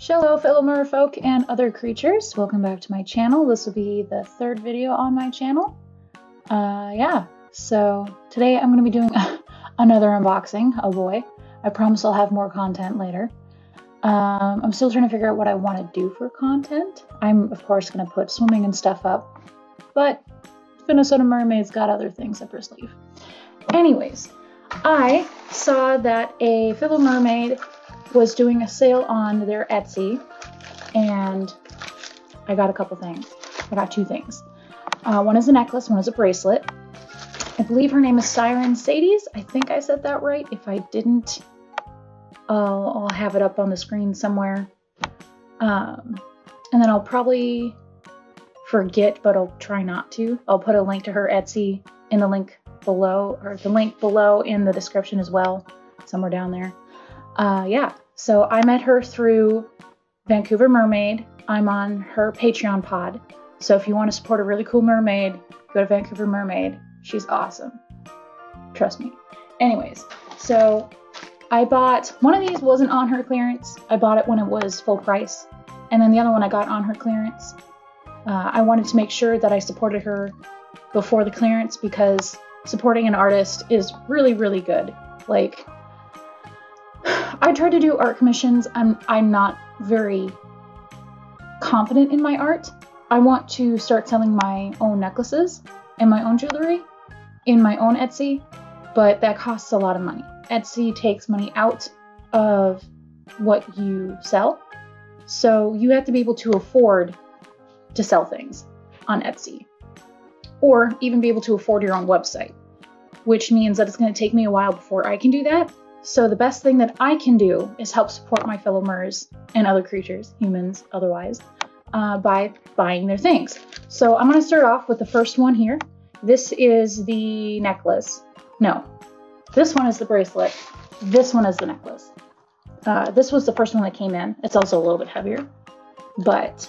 Hello fellow merfolk and other creatures, welcome back to my channel. This will be the third video on my channel. So today I'm going to be doing another unboxing. Oh boy, I promise I'll have more content later. I'm still trying to figure out what I want to do for content. I'm of course going to put swimming and stuff up, but Finnesota Mermaid's got other things up her sleeve. Anyways, I saw that a fellow mermaid was doing a sale on their Etsy, and I got a couple things. I got two things. One is a necklace, one is a bracelet. I believe her name is SirenCedes. I think I said that right. If I didn't, I'll have it up on the screen somewhere. And then I'll probably forget, but I'll try not to. I'll put a link to her Etsy in the link below, or the link below in the description as well, somewhere down there. So I met her through Vancouver Mermaid. I'm on her Patreon pod. So if you want to support a really cool mermaid, go to Vancouver Mermaid. She's awesome. Trust me. Anyways, so I bought, one of these wasn't on her clearance. I bought it when it was full price. And then the other one I got on her clearance. I wanted to make sure that I supported her before the clearance because supporting an artist is really, really good. Like, I try to do art commissions. I'm not very confident in my art. I want to start selling my own necklaces and my own jewelry in my own Etsy, but that costs a lot of money. Etsy takes money out of what you sell, so you have to be able to afford to sell things on Etsy, or even be able to afford your own website, which means that it's going to take me a while before I can do that. So the best thing that I can do is help support my fellow mers and other creatures, humans otherwise, by buying their things. So I'm going to start off with the first one here. This is the necklace. No, this one is the bracelet. This one is the necklace. This was the first one that came in. It's also a little bit heavier, but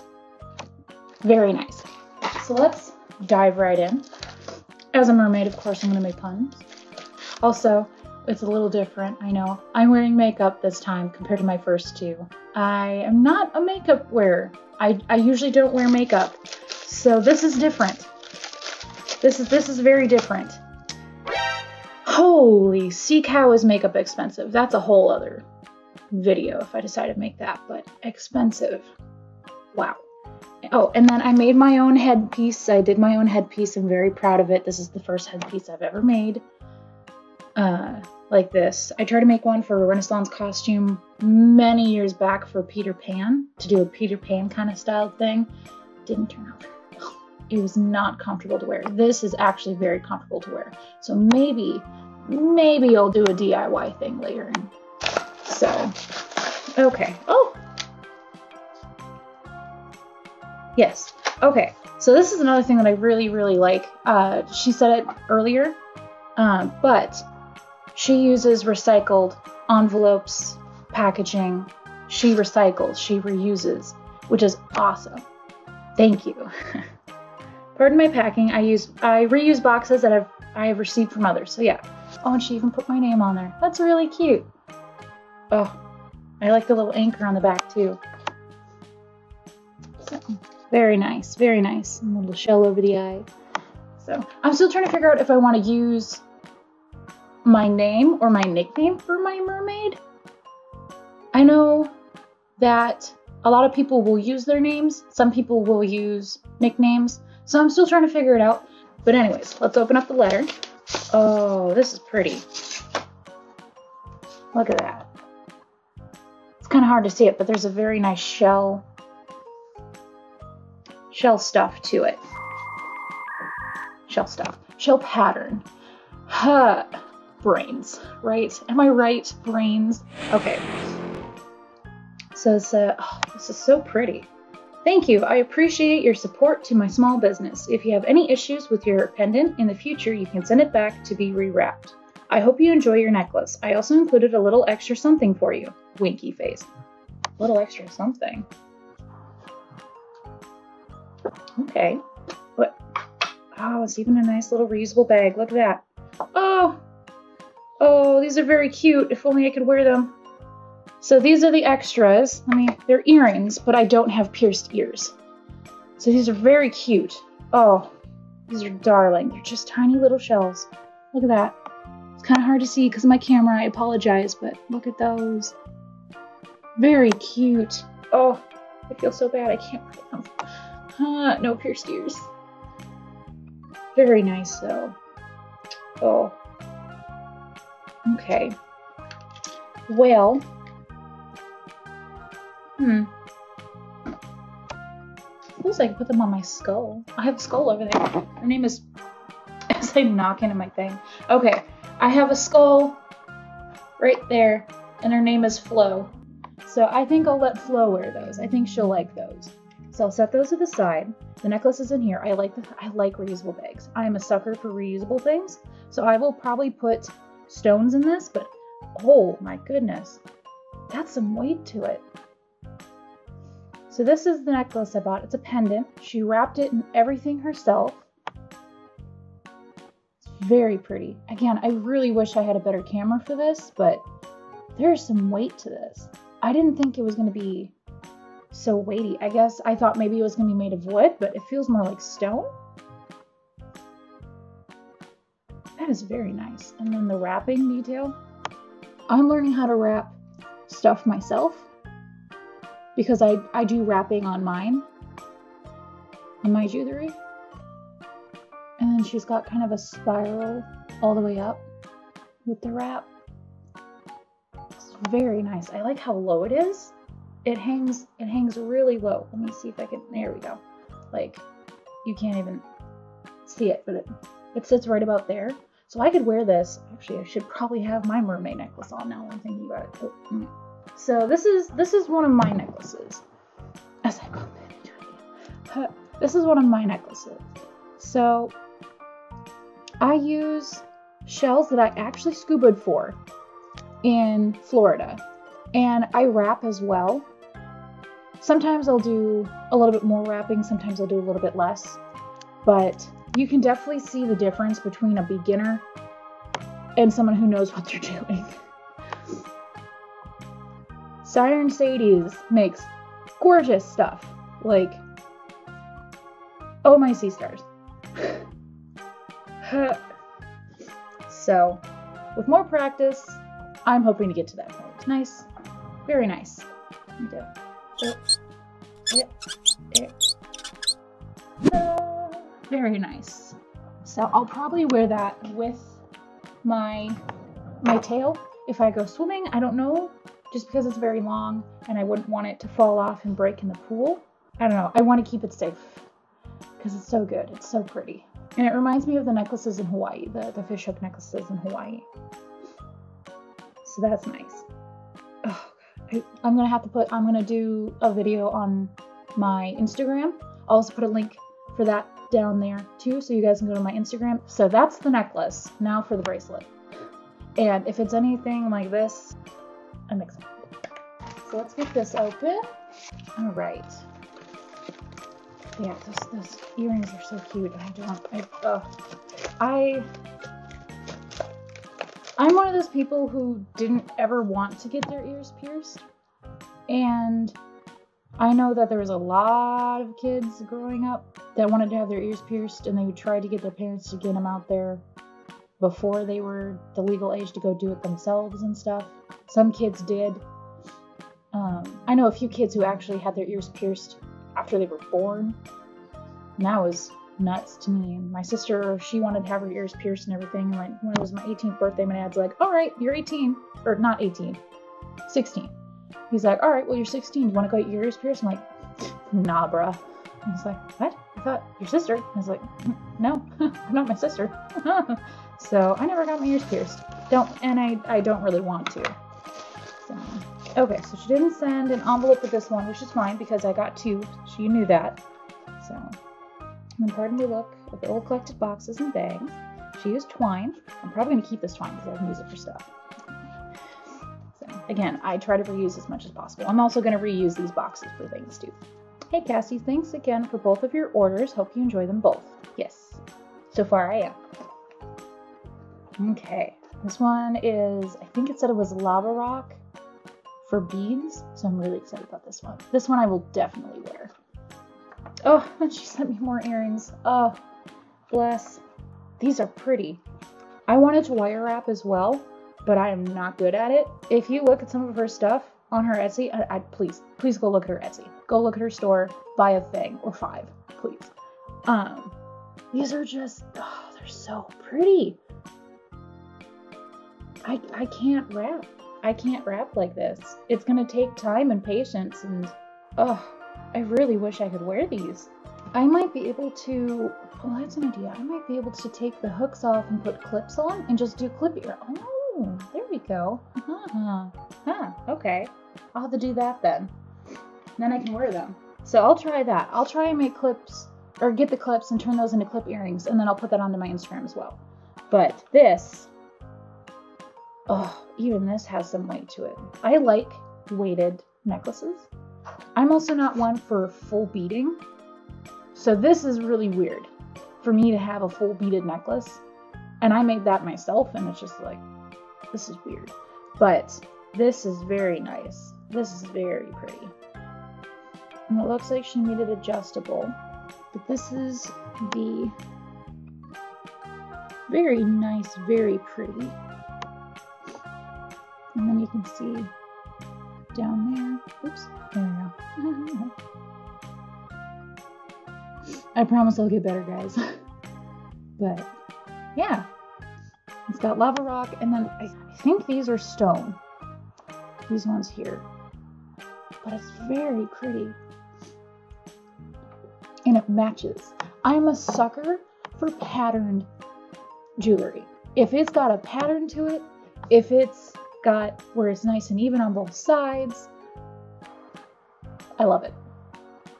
very nice. So let's dive right in. As a mermaid, of course, I'm going to make puns. Also, it's a little different, I know. I'm wearing makeup this time compared to my first two. I am not a makeup wearer. I usually don't wear makeup. So this is different. This is very different. Holy sea cow, is makeup expensive. That's a whole other video if I decide to make that, but expensive. Wow. Oh, and then I made my own headpiece. I did my own headpiece. I'm very proud of it. This is the first headpiece I've ever made. Like this. I tried to make one for a Renaissance costume many years back for Peter Pan, to do a Peter Pan kind of style thing. Didn't turn out very well. It was not comfortable to wear. This is actually very comfortable to wear. So maybe I'll do a DIY thing later. So, okay. Oh! Yes. Okay. So this is another thing that I really, really like. She said it earlier, but she uses recycled envelopes, packaging. She recycles, she reuses, which is awesome. Thank you. Pardon my packing. I reuse boxes that I have received from others. So yeah. Oh, and she even put my name on there. That's really cute. Oh, I like the little anchor on the back too. So, very nice, very nice. And a little shell over the eye. So I'm still trying to figure out if I want to use my name or my nickname for my mermaid. I know that a lot of people will use their names. Some people will use nicknames. So I'm still trying to figure it out. But anyways, let's open up the letter. Oh, this is pretty. Look at that. It's kind of hard to see it, but there's a very nice shell stuff to it. Shell pattern. Huh. Brains, right? Am I right? Brains. Okay. So it's oh, this is so pretty. Thank you. I appreciate your support to my small business. If you have any issues with your pendant in the future, you can send it back to be rewrapped. I hope you enjoy your necklace. I also included a little extra something for you. Winky face. Little extra something. Okay. What? Oh, it's even a nice little reusable bag. Look at that. Oh, these are very cute. If only I could wear them. So these are the extras. They're earrings, but I don't have pierced ears. So these are very cute. Oh, these are darling. They're just tiny little shells. Look at that. It's kind of hard to see because of my camera. I apologize, but look at those. Very cute. Oh, I feel so bad. I can't put them. No pierced ears. Very nice, though. Oh. Okay. Well. Suppose I could put them on my skull. I have a skull over there. Her name is... As I knock into my thing. Okay. I have a skull right there. And her name is Flo. So I think I'll let Flo wear those. I think she'll like those. So I'll set those to the side. The necklace is in here. I like reusable bags. I am a sucker for reusable things. So I will probably put stones in this, but oh my goodness. That's some weight to it. So this is the necklace I bought. It's a pendant. She wrapped it in everything herself. It's very pretty. Again, I really wish I had a better camera for this, but there's some weight to this. I didn't think it was going to be so weighty. I guess I thought maybe it was going to be made of wood, but it feels more like stone. That is very nice. And then the wrapping detail. I'm learning how to wrap stuff myself because I do wrapping on mine, on my jewelry. And then she's got kind of a spiral all the way up with the wrap. It's very nice. I like how low it is. It hangs really low. Let me see if I can, there we go. Like, you can't even see it, but it sits right about there. So I could wear this. Actually, I should probably have my mermaid necklace on now. I'm thinking about it. Oh. So this is one of my necklaces. As I bump into it. This is one of my necklaces. So I use shells that I actually scubaed for in Florida. And I wrap as well. Sometimes I'll do a little bit more wrapping, sometimes I'll do a little bit less. But you can definitely see the difference between a beginner and someone who knows what they're doing. SirenCedes makes gorgeous stuff. Like, oh my sea stars. So, with more practice, I'm hoping to get to that point. Nice. Very nice. Very nice. So I'll probably wear that with my tail if I go swimming. I don't know, just because it's very long and I wouldn't want it to fall off and break in the pool. I don't know. I want to keep it safe because it's so good. It's so pretty. And it reminds me of the necklaces in Hawaii, the fishhook necklaces in Hawaii. So that's nice. Oh, I'm gonna do a video on my Instagram. I'll also put a link for that down there too, so you guys can go to my Instagram. So that's the necklace. Now for the bracelet. And if it's anything like this, I'm excited. So let's get this open. All right. Yeah, those earrings are so cute. I'm one of those people who didn't ever want to get their ears pierced. And I know that there was a lot of kids growing up that wanted to have their ears pierced, and they would try to get their parents to get them out there before they were the legal age to go do it themselves and stuff. Some kids did. I know a few kids who actually had their ears pierced after they were born. And that was nuts to me. And my sister, she wanted to have her ears pierced and everything. Like, when it was my 18th birthday, my dad's like, all right, you're 18. Or not 18, 16. He's like, all right, well, you're 16. You want to go get your ears pierced? I'm like, nah, bruh. I was like, what? I thought your sister. I was like, no, I'm not my sister. So I never got my ears pierced. I don't really want to. So, okay, so she didn't send an envelope with this one, which is fine because I got two. She knew that. So, and then pardon me look at the old collected boxes and bags. She used twine. I'm probably going to keep this twine because I can use it for stuff. So, again, I try to reuse as much as possible. I'm also going to reuse these boxes for things too. Hey Cassie, thanks again for both of your orders. Hope you enjoy them both. Yes, so far I am. Okay, this one is, I think it said it was lava rock for beads, so I'm really excited about this one. This one I will definitely wear. Oh, and she sent me more earrings. Oh, bless. These are pretty. I wanted to wire wrap as well, but I am not good at it. If you look at some of her stuff on her Etsy, please go look at her Etsy. Go look at her store, buy a thing or 5, please. These are just, oh, they're so pretty. I can't wrap. I can't wrap like this. It's gonna take time and patience, and oh, I really wish I could wear these. I might be able to, well, that's an idea. I might be able to take the hooks off and put clips on and just do clip ear. Oh, there we go. Okay. I'll have to do that then. Then I can wear them. So I'll try that. I'll try and make clips, or get the clips and turn those into clip earrings, and then I'll put that onto my Instagram as well. But this, oh, even this has some weight to it. I like weighted necklaces. I'm also not one for full beading. So this is really weird for me to have a full beaded necklace. And I made that myself, and it's just like, this is weird. But this is very nice. This is very pretty. And it looks like she made it adjustable. But this is the very nice, very pretty. And then you can see down there. Oops, there we go. I promise I'll get better, guys. But yeah, it's got lava rock, and then I think these are stone. These ones here. But it's very pretty. And it matches. I'm a sucker for patterned jewelry. If it's got a pattern to it, if it's got where it's nice and even on both sides, I love it.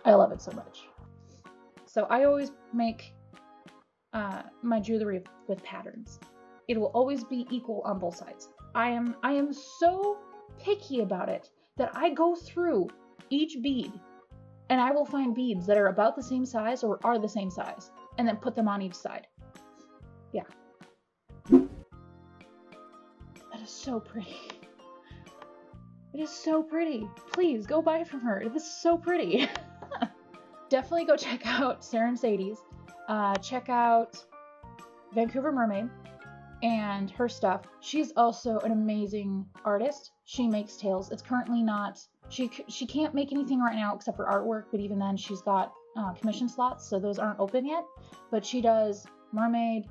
I love it so much. So I always make my jewelry with patterns. It will always be equal on both sides. I am so picky about it that I go through each bead and I will find beads that are about the same size or are the same size and then put them on each side. Yeah. That is so pretty. It is so pretty. Please go buy from her. This is so pretty. Definitely go check out SirenCedes. Check out Vancouver Mermaid and her stuff. She's also an amazing artist. She makes tails. It's currently not, she can't make anything right now except for artwork, but even then she's got commission slots, so those aren't open yet. But she does mermaid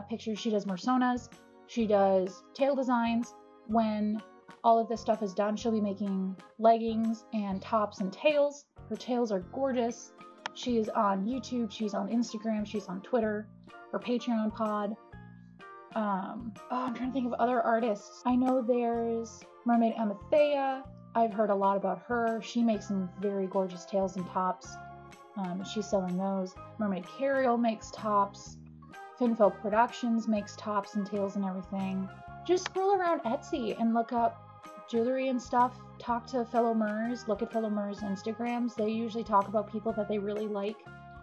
pictures, she does personas, she does tail designs. When all of this stuff is done, she'll be making leggings and tops and tails. Her tails are gorgeous. She is on YouTube, she's on Instagram, she's on Twitter, her Patreon pod. I'm trying to think of other artists. I know there's Mermaid Amathea. I've heard a lot about her. She makes some very gorgeous tails and tops. She's selling those. Mermaid Carriel makes tops. Finnesota Productions makes tops and tails and everything. Just scroll around Etsy and look up jewelry and stuff. Talk to fellow Mers. Look at fellow Mers Instagrams. They usually talk about people that they really like.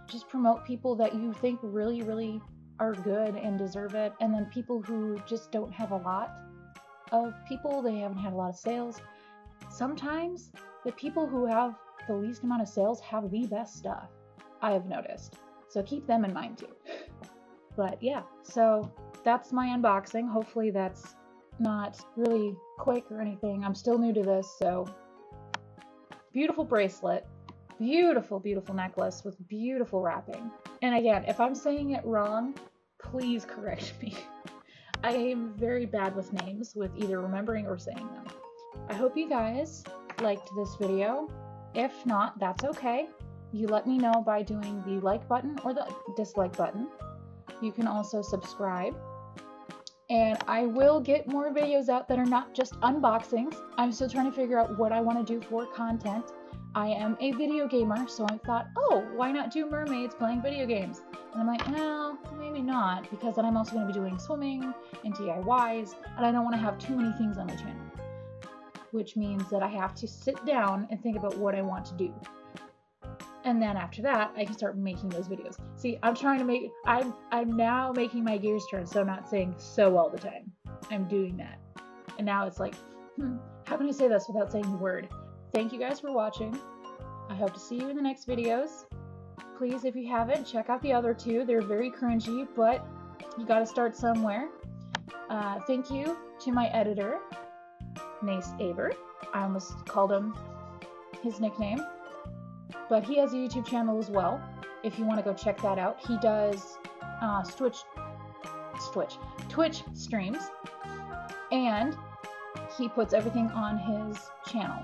Just promote people that you think really, really are good and deserve it. And then people who just don't have a lot of people, they haven't had a lot of sales. Sometimes the people who have the least amount of sales have the best stuff, I have noticed. So keep them in mind too. But yeah, so that's my unboxing. Hopefully that's not really quick or anything. I'm still new to this, so beautiful bracelet, beautiful, beautiful necklace with beautiful wrapping. And again, if I'm saying it wrong, please correct me. I am very bad with names, with either remembering or saying them. I hope you guys liked this video. If not, that's okay. You let me know by doing the like button or the dislike button. You can also subscribe. And I will get more videos out that are not just unboxings. I'm still trying to figure out what I want to do for content. I am a video gamer, so I thought, oh, why not do mermaids playing video games? And I'm like, well, maybe not, because then I'm also going to be doing swimming and DIYs, and I don't want to have too many things on my channel. Which means that I have to sit down and think about what I want to do. And then after that, I can start making those videos. See, I'm trying to make, I'm now making my gears turn, so I'm not saying so all the time. I'm doing that. And now it's like How can I say this without saying the word? Thank you guys for watching. I hope to see you in the next videos. Please, if you haven't, check out the other two. They're very cringy, but you gotta start somewhere. Thank you to my editor, Nace Aber. I almost called him his nickname. But he has a YouTube channel as well, if you want to go check that out. He does Twitch streams, and he puts everything on his channel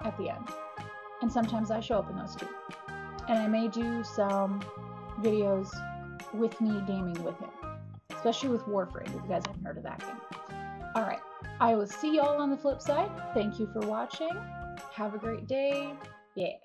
at the end. And sometimes I show up in those too. And I may do some videos with me gaming with him, especially with Warframe, if you guys haven't heard of that game. Alright, I will see y'all on the flip side. Thank you for watching. Have a great day. Yeah.